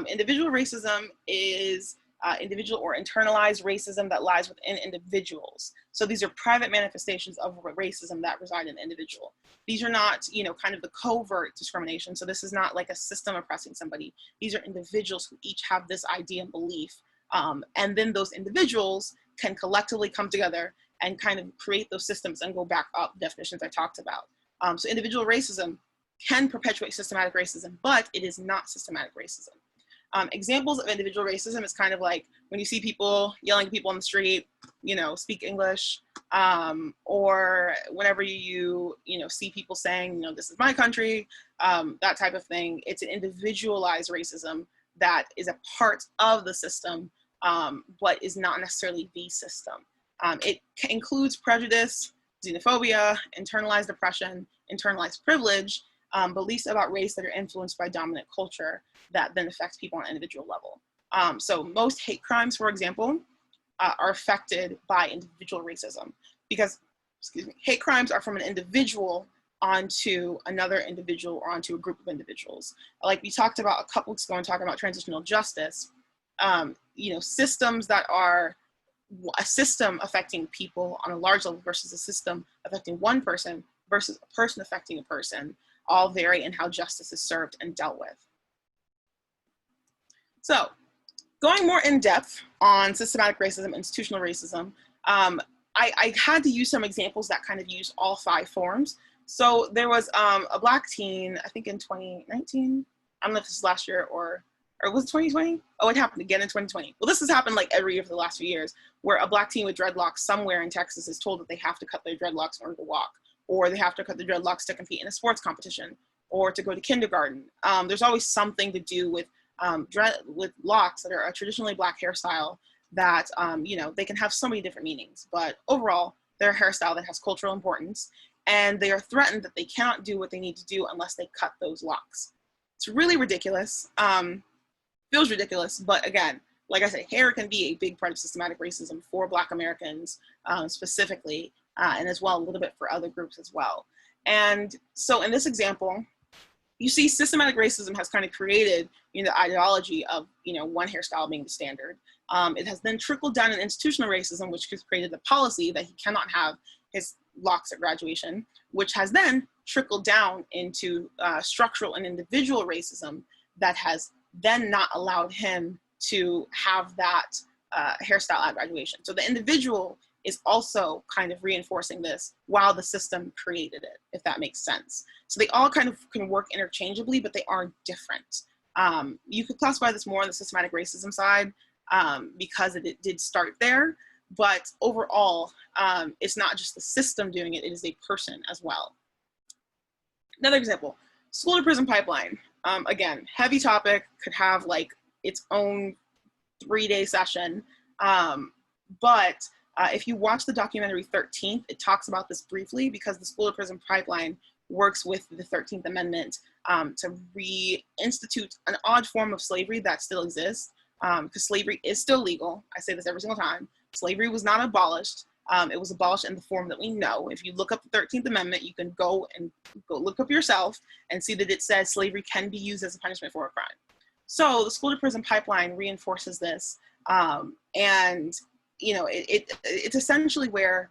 Individual racism is individual or internalized racism that lies within individuals. So these are private manifestations of racism that reside in the individual. These are not, kind of the covert discrimination. So this is not like a system oppressing somebody. These are individuals who each have this idea and belief. And then those individuals can collectively come together and kind of create those systems and go back up definitions I talked about. So individual racism can perpetuate systematic racism, but it is not systematic racism. Examples of individual racism is kind of like when you see people yelling at people on the street, speak English, or whenever you see people saying, this is my country, that type of thing. It's an individualized racism that is a part of the system, but is not necessarily the system. It includes prejudice, xenophobia, internalized oppression, internalized privilege, beliefs about race that are influenced by dominant culture that then affects people on an individual level. So most hate crimes, for example, are affected by individual racism because, hate crimes are from an individual onto another individual or onto a group of individuals. Like we talked about a couple weeks ago when talking about transitional justice, systems that are a system affecting people on a large level versus a system affecting one person versus a person affecting a person all vary in how justice is served and dealt with. So going more in depth on systematic racism, institutional racism, I had to use some examples that kind of use all 5 forms. So there was a Black teen, I think in 2019, I don't know if this is last year or was it 2020? Oh, it happened again in 2020. Well, this has happened like every year for the last few years, where a Black teen with dreadlocks somewhere in Texas is told that they have to cut their dreadlocks in order to walk, or they have to cut their dreadlocks to compete in a sports competition, or to go to kindergarten. There's always something to do with locks that are a traditionally Black hairstyle that, they can have so many different meanings, but overall, they're a hairstyle that has cultural importance, and they are threatened that they cannot do what they need to do unless they cut those locks. It's really ridiculous. Feels ridiculous, but again, like I said, hair can be a big part of systematic racism for Black Americans specifically, and as well a little bit for other groups as well. And so in this example, you see systematic racism has kind of created the ideology of one hairstyle being the standard. It has then trickled down in institutional racism, which has created the policy that he cannot have his locks at graduation, which has then trickled down into structural and individual racism that has then not allowed him to have that hairstyle at graduation. So the individual is also kind of reinforcing this while the system created it, if that makes sense. So they all kind of can work interchangeably, but they are different. You could classify this more on the systematic racism side because it did start there, but overall, it's not just the system doing it, it is a person as well. Another example, school to prison pipeline. Again, heavy topic, could have like its own 3-day session. But if you watch the documentary 13th, it talks about this briefly because the school to prison pipeline works with the 13th Amendment to reinstitute an odd form of slavery that still exists, because slavery is still legal. I say this every single time. Slavery was not abolished. It was abolished in the form that we know. If you look up the 13th Amendment, you can go look up yourself and see that it says slavery can be used as a punishment for a crime. So the school to prison pipeline reinforces this. And it's essentially where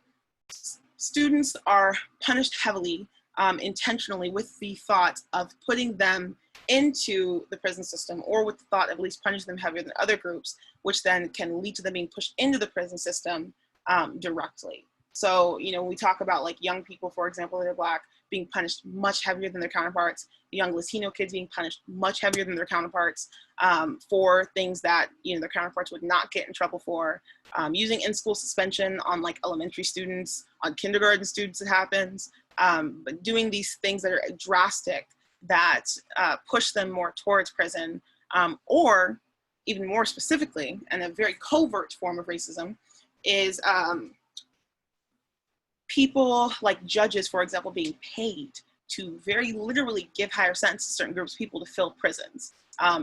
students are punished heavily, intentionally, with the thought of putting them into the prison system, or with the thought of at least punishing them heavier than other groups, which then can lead to them being pushed into the prison system directly. So, we talk about like young people, for example, that are Black, being punished much heavier than their counterparts, the young Latino kids being punished much heavier than their counterparts for things that, their counterparts would not get in trouble for. Using in-school suspension on like elementary students, on kindergarten students, it happens. But doing these things that are drastic that push them more towards prison, or even more specifically, and a very covert form of racism, is people like judges, for example, being paid to very literally give higher sentences to certain groups of people to fill prisons.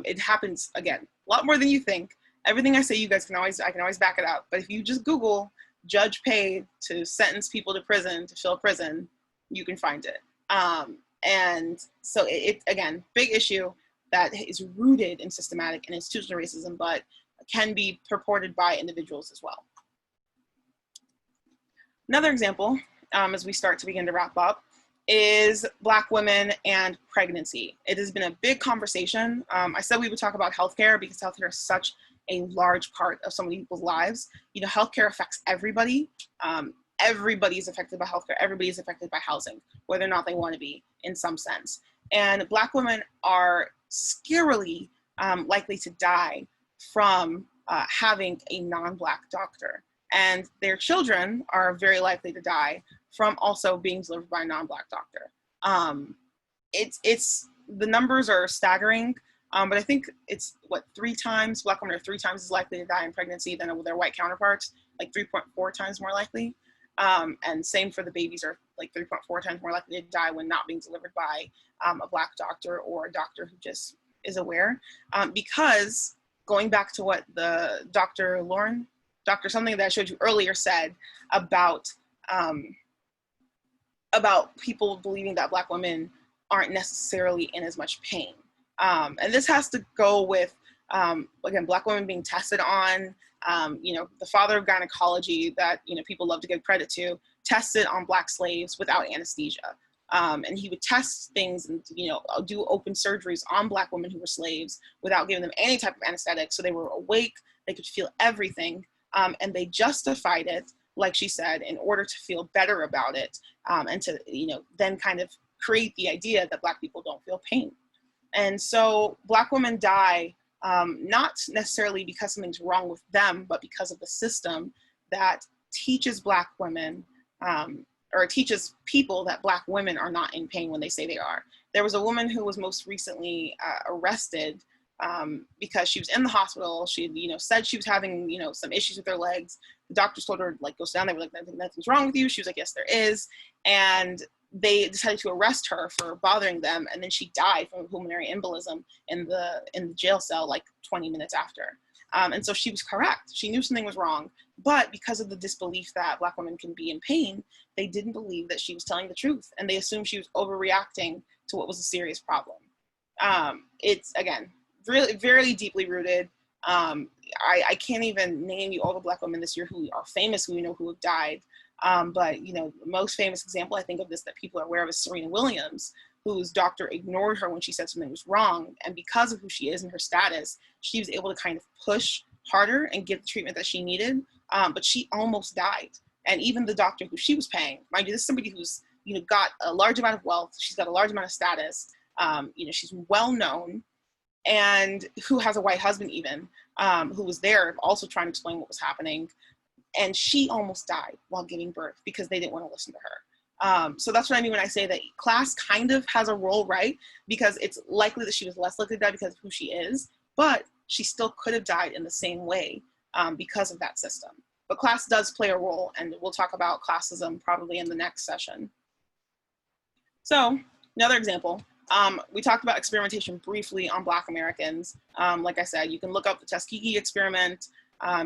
It happens, again, a lot more than you think. Everything I say, I can always back it up. But if you just Google judge paid to sentence people to prison, to fill prison, you can find it. And so it again, big issue that is rooted in systematic and institutional racism, but can be purported by individuals as well. Another example, as we start to begin to wrap up, is Black women and pregnancy. It has been a big conversation. I said we would talk about healthcare because healthcare is such a large part of so many people's lives. You know, healthcare affects everybody. Everybody is affected by healthcare. Everybody is affected by housing, whether or not they want to be in some sense. And Black women are scarily likely to die from having a non-Black doctor. And their children are very likely to die from also being delivered by a non-Black doctor. The numbers are staggering, but I think it's what, 3 times, Black women are 3 times as likely to die in pregnancy than their white counterparts, like 3.4 times more likely. And same for the babies, are like 3.4 times more likely to die when not being delivered by a Black doctor or a doctor who just is aware. Because going back to what the Dr. something that I showed you earlier said about people believing that Black women aren't necessarily in as much pain. And this has to go with, again, Black women being tested on, the father of gynecology that, people love to give credit to, tested on Black slaves without anesthesia. And he would test things and, do open surgeries on Black women who were slaves without giving them any type of anesthetic. So they were awake, they could feel everything. And they justified it, like she said, in order to feel better about it, and to, then kind of create the idea that Black people don't feel pain. And so Black women die, not necessarily because something's wrong with them, but because of the system that teaches Black women, or teaches people that Black women are not in pain when they say they are. There was a woman who was most recently arrested because she was in the hospital. She, said she was having, some issues with her legs. The doctors told her, go sit down. They were like, nothing's wrong with you. She was like, yes, there is. And they decided to arrest her for bothering them. And then she died from pulmonary embolism in the jail cell, 20 minutes after. And so she was correct. She knew something was wrong, but because of the disbelief that Black women can be in pain, they didn't believe that she was telling the truth. And they assumed she was overreacting to what was a serious problem. It's, again, really very deeply rooted. I can't even name you all the Black women this year who are famous, who who have died. But the most famous example I think of this that people are aware of is Serena Williams, whose doctor ignored her when she said something was wrong. And because of who she is and her status, she was able to kind of push harder and get the treatment that she needed. But she almost died. And even the doctor who she was paying, mind you, this is somebody who's, got a large amount of wealth. She's got a large amount of status. She's well known, and who has a white husband even, who was there also trying to explain what was happening. And she almost died while giving birth because they didn't want to listen to her. So that's what I mean when I say that class kind of has a role, right? Because it's likely that she was less likely to die because of who she is, but she still could have died in the same way because of that system. But class does play a role, and we'll talk about classism probably in the next session. So another example, we talked about experimentation briefly on Black Americans. Like I said, you can look up the Tuskegee experiment.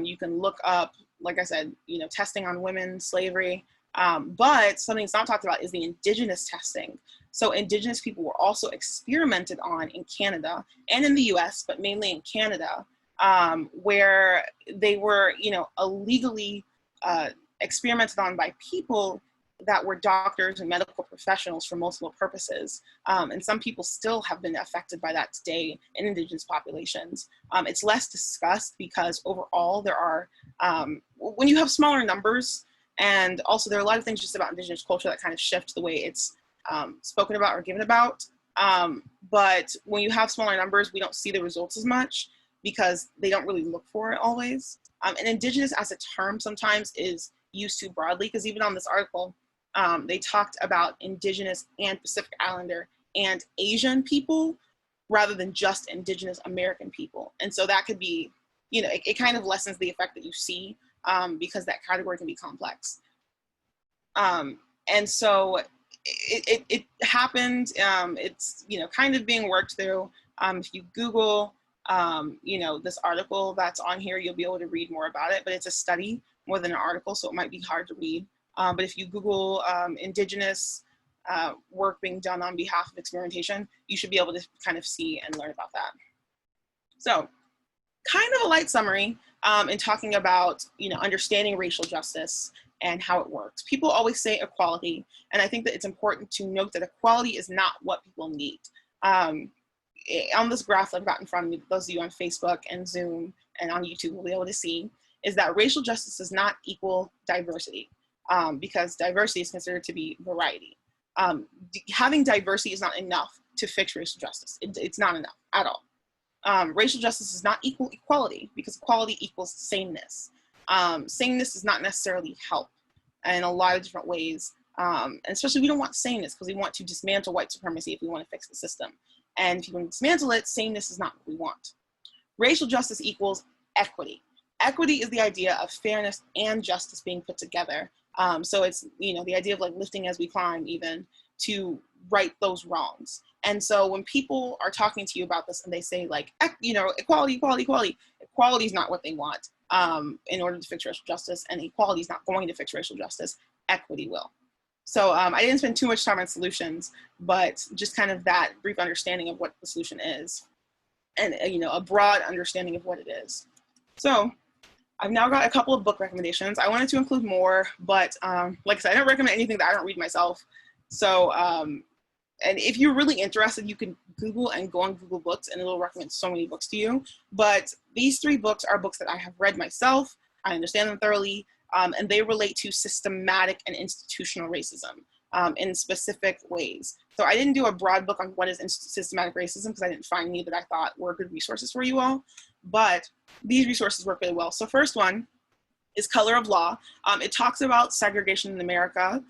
You can look up, like I said, testing on women, slavery. But something that's not talked about is the indigenous testing. So indigenous people were also experimented on in Canada and in the US, but mainly in Canada, where they were, illegally experimented on by people that were doctors and medical professionals for multiple purposes. And some people still have been affected by that today in indigenous populations. It's less discussed because overall there are, when you have smaller numbers, and also there are a lot of things just about indigenous culture that kind of shift the way it's spoken about or given about. But when you have smaller numbers, we don't see the results as much because they don't really look for it always. And indigenous as a term sometimes is used too broadly, because even on this article, they talked about indigenous and Pacific Islander and Asian people rather than just indigenous American people. And so that could be, it kind of lessens the effect that you see because that category can be complex. And so it happened, it's, kind of being worked through. If you Google, this article that's on here, you'll be able to read more about it, but it's a study more than an article, so it might be hard to read. But if you Google indigenous work being done on behalf of experimentation, you should be able to kind of see and learn about that. So kind of a light summary in talking about, understanding racial justice and how it works. People always say equality, and I think that it's important to note that equality is not what people need. On this graph that I've got in front of me, those of you on Facebook and Zoom and on YouTube will be able to see, is that racial justice does not equal diversity, because diversity is considered to be variety. Having diversity is not enough to fix racial justice. It's not enough at all. Racial justice does not equal equality, because equality equals sameness. Sameness does not necessarily help in a lot of different ways. And especially we don't want sameness because we want to dismantle white supremacy if we want to fix the system. And if you want to dismantle it, sameness is not what we want. Racial justice equals equity. Equity is the idea of fairness and justice being put together. So it's, the idea of like lifting as we climb, even to right those wrongs. And so when people are talking to you about this and they say like, equality, equality, equality, equality is not what they want in order to fix racial justice, and equality is not going to fix racial justice, equity will. So I didn't spend too much time on solutions, but just kind of that brief understanding of what the solution is and, a broad understanding of what it is. So I've now got a couple of book recommendations. I wanted to include more, but like I said, I don't recommend anything that I don't read myself. So, and if you're really interested, you can Google and go on Google Books and it'll recommend so many books to you. But these 3 books are books that I have read myself. I understand them thoroughly. And they relate to systematic and institutional racism in specific ways. So I didn't do a broad book on what is systematic racism because I didn't find any that I thought were good resources for you all, but these resources work really well. So first one is Color of Law. It talks about segregation in America.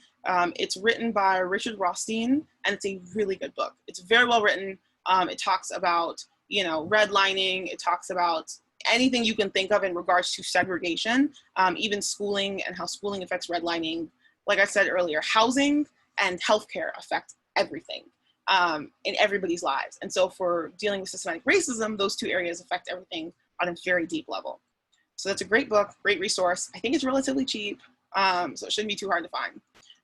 It's written by Richard Rothstein, and it's a really good book. It's very well written. It talks about, redlining. It talks about anything you can think of in regards to segregation, even schooling and how schooling affects redlining. Like I said earlier, housing and healthcare affect everything in everybody's lives. And so for dealing with systematic racism, those 2 areas affect everything on a very deep level. So that's a great book, great resource. I think it's relatively cheap, so it shouldn't be too hard to find.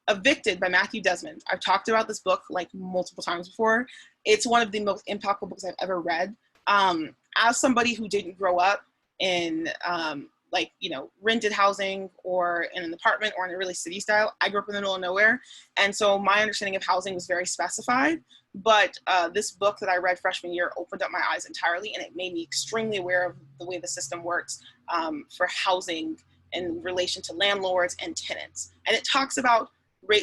Evicted by Matthew Desmond. I've talked about this book like multiple times before. It's one of the most impactful books I've ever read. As somebody who didn't grow up in rented housing or in an apartment or in a really city style, I grew up in the middle of nowhere. And so my understanding of housing was very specified, but this book that I read freshman year opened up my eyes entirely, and it made me extremely aware of the way the system works for housing in relation to landlords and tenants. And it talks about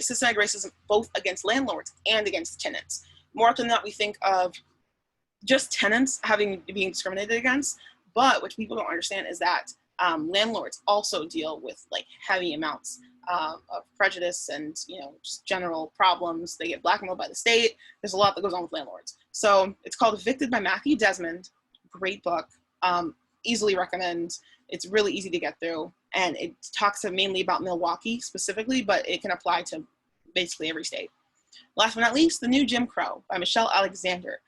systematic racism both against landlords and against tenants. More often than not, we think of just tenants being discriminated against, but what people don't understand is that landlords also deal with like heavy amounts of prejudice and just general problems. They get blackmailed by the state. There's a lot that goes on with landlords. So it's called Evicted by Matthew Desmond. Great book. Easily recommend. It's really easy to get through, and it talks mainly about Milwaukee specifically, but it can apply to basically every state. Last but not least, The New Jim Crow by Michelle Alexander.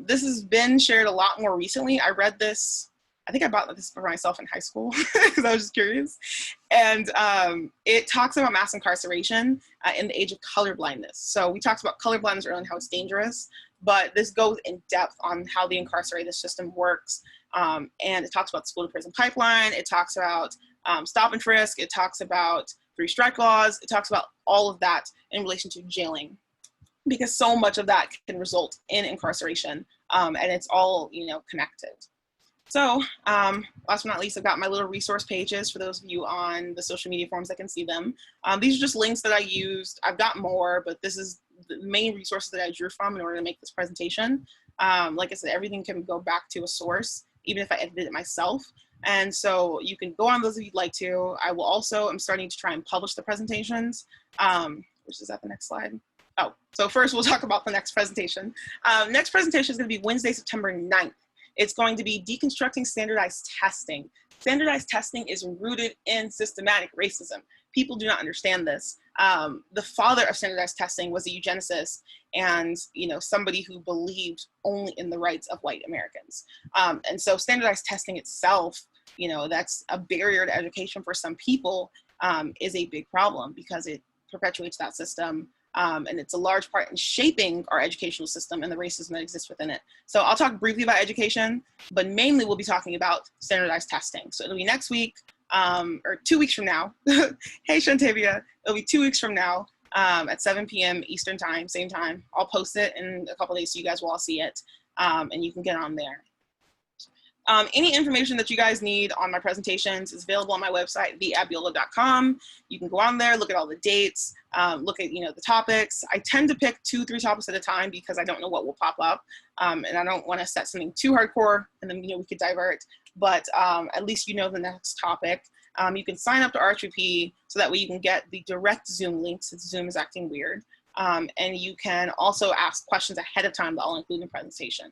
This has been shared a lot more recently. I read this, I think I bought this for myself in high school because I was just curious. And it talks about mass incarceration in the age of colorblindness. So we talked about colorblindness earlier and how it's dangerous, but this goes in depth on how the incarcerated system works. And it talks about the school to prison pipeline. It talks about stop and frisk. It talks about 3 strike laws. It talks about all of that in relation to jailing, because so much of that can result in incarceration, and it's all connected. So last but not least, I've got my little resource pages for those of you on the social media forums that can see them. These are just links that I used. I've got more, but this is the main resources that I drew from in order to make this presentation. Like I said, everything can go back to a source, even if I edited it myself. And so you can go on those if you'd like to. I will also, I'm starting to try and publish the presentations, which is at the next slide. Oh, so first we'll talk about the next presentation. Next presentation is going to be Wednesday, September 9th. It's going to be Deconstructing Standardized Testing. Standardized testing is rooted in systematic racism. People do not understand this. The father of standardized testing was a eugenicist and somebody who believed only in the rights of white Americans. And so standardized testing itself, that's a barrier to education for some people, is a big problem because it perpetuates that system. And it's a large part in shaping our educational system and the racism that exists within it. So I'll talk briefly about education, but mainly we'll be talking about standardized testing. So it'll be next week, or 2 weeks from now. Hey, Shantavia, it'll be 2 weeks from now at 7 p.m. Eastern time, same time. I'll post it in a couple of days so you guys will all see it, and you can get on there. Any information that you guys need on my presentations is available on my website, theabiola.com. You can go on there, look at all the dates, look at the topics. I tend to pick 2-3 topics at a time because I don't know what will pop up, and I don't want to set something too hardcore and then we could divert. But at least the next topic. You can sign up to RHP so that way you can get the direct Zoom link since Zoom is acting weird, and you can also ask questions ahead of time that I'll include in the presentation.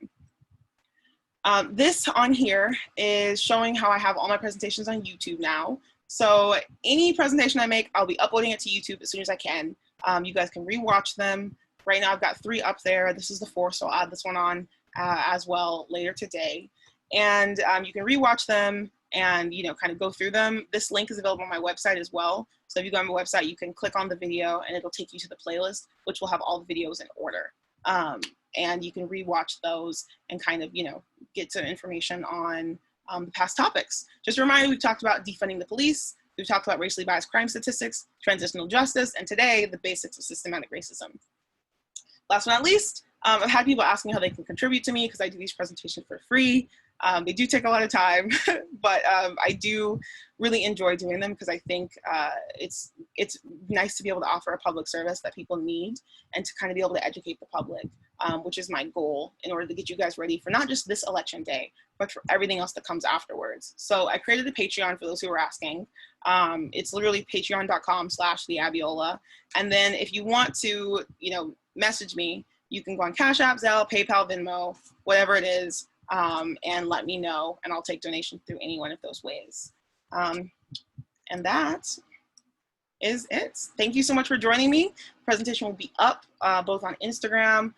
This on here is showing how I have all my presentations on YouTube now. So any presentation I make, I'll be uploading it to YouTube as soon as I can. You guys can rewatch them. Right now I've got 3 up there. This is the 4th, so I'll add this one on as well later today. And you can rewatch them and kind of go through them. This link is available on my website as well. So if you go on my website, you can click on the video and it'll take you to the playlist, which will have all the videos in order. And you can rewatch those and kind of, get some information on the past topics. Just a reminder, we've talked about defunding the police, we've talked about racially biased crime statistics, transitional justice, and today, the basics of systematic racism. Last but not least, I've had people ask me how they can contribute to me because I do these presentations for free. They do take a lot of time, but I do really enjoy doing them because I think it's nice to be able to offer a public service that people need and to kind of be able to educate the public, which is my goal in order to get you guys ready for not just this election day, but for everything else that comes afterwards. So I created a Patreon for those who are asking. It's literally patreon.com/theabiola. And then if you want to, message me, you can go on Cash App, Zelle, PayPal, Venmo, whatever it is, and let me know, and I'll take donations through any one of those ways. And that is it. Thank you so much for joining me. The presentation will be up both on Instagram,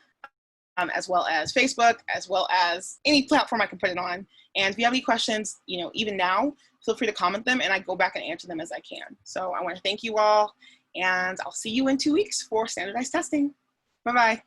as well as Facebook, as well as any platform I can put it on. And if you have any questions, even now, feel free to comment them and I go back and answer them as I can. So I want to thank you all, and I'll see you in 2 weeks for standardized testing. Bye-bye.